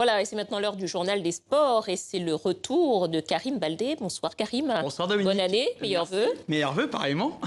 Voilà, et c'est maintenant l'heure du journal des sports et c'est le retour de Karim Baldé. Bonsoir Karim. Bonsoir Dominique. Bonne année, meilleurs vœux. Meilleurs vœux, pareillement.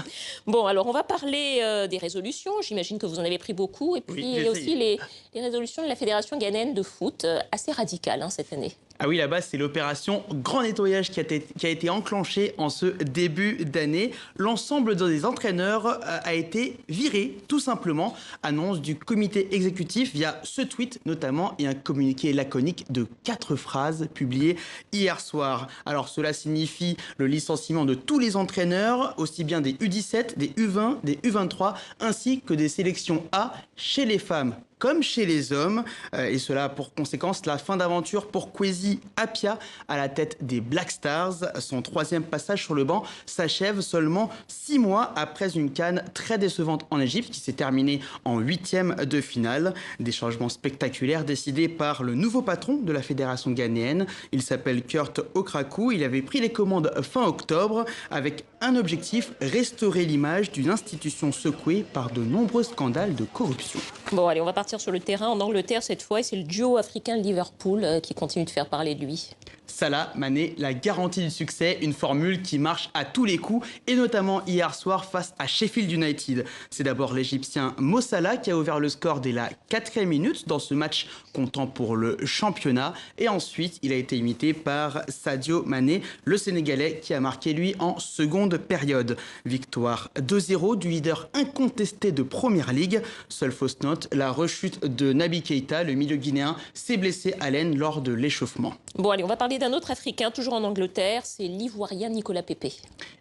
Bon, alors on va parler des résolutions. J'imagine que vous en avez pris beaucoup. Et puis il y a aussi les résolutions de la Fédération ghanéenne de foot, assez radicales cette année. Ah oui, là-bas, c'est l'opération Grand Nettoyage qui a été enclenchée en ce début d'année. L'ensemble des entraîneurs a été viré, tout simplement. Annonce du comité exécutif via ce tweet notamment et un communiqué laconique de 4 phrases publiées hier soir. Alors cela signifie le licenciement de tous les entraîneurs, aussi bien des U17, des U20, des U23, ainsi que des sélections A chez les femmes comme chez les hommes, et cela a pour conséquence la fin d'aventure pour Kwesi Appiah à la tête des Black Stars. Son 3e passage sur le banc s'achève seulement 6 mois après une CAN très décevante en Égypte qui s'est terminée en 8e de finale. Des changements spectaculaires décidés par le nouveau patron de la fédération ghanéenne. Il s'appelle Kurt Okraku. Il avait pris les commandes fin octobre avec un objectif, restaurer l'image d'une institution secouée par de nombreux scandales de corruption. Bon, allez, on va partir sur le terrain en Angleterre cette fois, et c'est le duo africain Liverpool qui continue de faire parler de lui. Salah Mané, la garantie du succès, une formule qui marche à tous les coups et notamment hier soir face à Sheffield United. C'est d'abord l'Égyptien Mo Salah qui a ouvert le score dès la 4e minute dans ce match comptant pour le championnat et ensuite il a été imité par Sadio Mané, le Sénégalais qui a marqué lui en seconde période. Victoire 2-0 du leader incontesté de Première Ligue. Seule fausse note, la rechute de Naby Keïta, le milieu guinéen, s'est blessé à l'aine lors de l'échauffement. Bon, allez, on va parler d'un autre Africain, toujours en Angleterre, c'est l'Ivoirien Nicolas Pepe.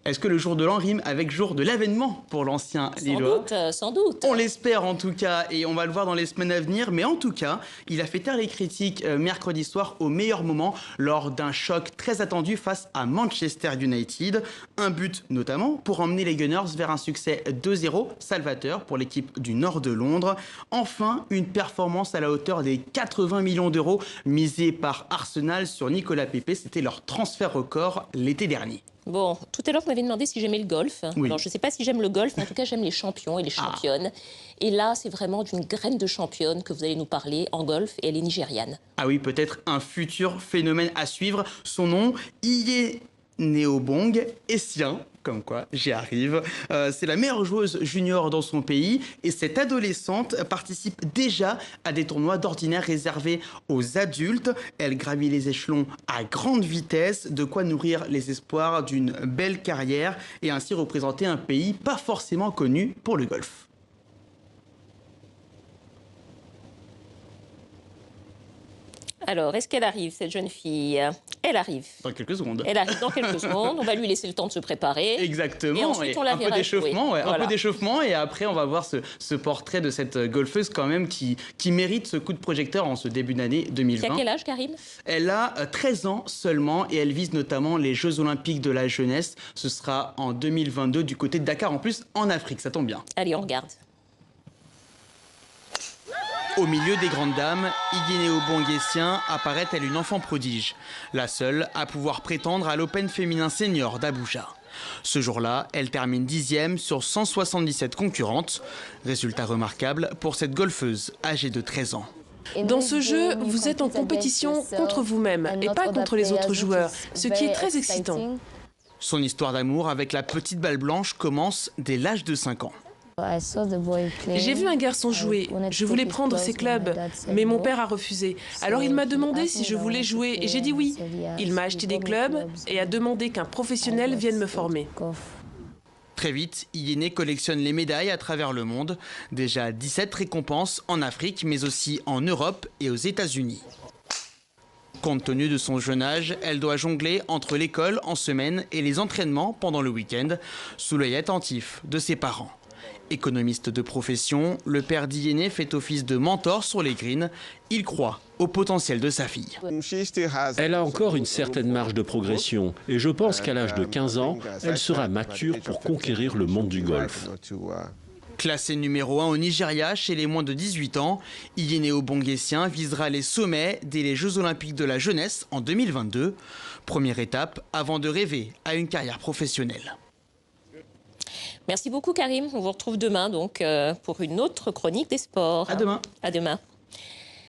Est-ce que le jour de l'an rime avec jour de l'avènement pour l'ancien Lillois ? Sans doute. On l'espère en tout cas, et on va le voir dans les semaines à venir. Mais en tout cas, il a fait taire les critiques mercredi soir au meilleur moment lors d'un choc très attendu face à Manchester United. Un but notamment pour emmener les Gunners vers un succès 2-0 salvateur pour l'équipe du nord de Londres. Enfin, une performance à la hauteur des 80 millions d'euros misés par Arsenal sur Nicolas Pepe. C'était leur transfert record l'été dernier. Bon, tout à l'heure, vous m'avez demandé si j'aimais le golf. Oui. Alors, je ne sais pas si j'aime le golf, mais en tout cas, j'aime les champions et les championnes. Et là, c'est vraiment d'une graine de championne que vous allez nous parler en golf, et elle est nigériane. Ah oui, peut-être un futur phénomène à suivre. Son nom, Iyeneobong Essien. Comme quoi, j'y arrive. C'est la meilleure joueuse junior dans son pays et cette adolescente participe déjà à des tournois d'ordinaire réservés aux adultes. Elle gravit les échelons à grande vitesse, de quoi nourrir les espoirs d'une belle carrière et ainsi représenter un pays pas forcément connu pour le golf. Alors, est-ce qu'elle arrive, cette jeune fille? Elle arrive. Dans quelques secondes. Elle arrive dans quelques secondes. On va lui laisser le temps de se préparer. Exactement. Et ensuite, on la verra jouer. Un peu d'échauffement. Et après, on va voir ce portrait de cette golfeuse quand même qui mérite ce coup de projecteur en ce début d'année 2020. Tu as quel âge, Karim? Elle a 13 ans seulement et elle vise notamment les Jeux Olympiques de la jeunesse. Ce sera en 2022 du côté de Dakar, en plus en Afrique. Ça tombe bien. Allez, on regarde. Au milieu des grandes dames, Iyeneobong Essien apparaît telle une enfant prodige, la seule à pouvoir prétendre à l'Open féminin senior d'Abuja. Ce jour-là, elle termine 10e sur 177 concurrentes. Résultat remarquable pour cette golfeuse âgée de 13 ans. Dans ce jeu, vous êtes en compétition contre vous-même et pas contre les autres joueurs, ce qui est très excitant. Son histoire d'amour avec la petite balle blanche commence dès l'âge de 5 ans. J'ai vu un garçon jouer, je voulais prendre ses clubs, mais mon père a refusé. Alors il m'a demandé si je voulais jouer et j'ai dit oui. Il m'a acheté des clubs et a demandé qu'un professionnel vienne me former. Très vite, Iyene collectionne les médailles à travers le monde. Déjà 17 récompenses en Afrique, mais aussi en Europe et aux États-Unis. Compte tenu de son jeune âge, elle doit jongler entre l'école en semaine et les entraînements pendant le week-end, sous l'œil attentif de ses parents. Économiste de profession, le père d'Iyene fait office de mentor sur les greens. Il croit au potentiel de sa fille. Elle a encore une certaine marge de progression et je pense qu'à l'âge de 15 ans, elle sera mature pour conquérir le monde du golf. Classé numéro 1 au Nigeria chez les moins de 18 ans, Iyeneobong Essien visera les sommets dès les Jeux Olympiques de la jeunesse en 2022. Première étape avant de rêver à une carrière professionnelle. Merci beaucoup, Karim. On vous retrouve demain donc, pour une autre chronique des sports. À demain. À demain.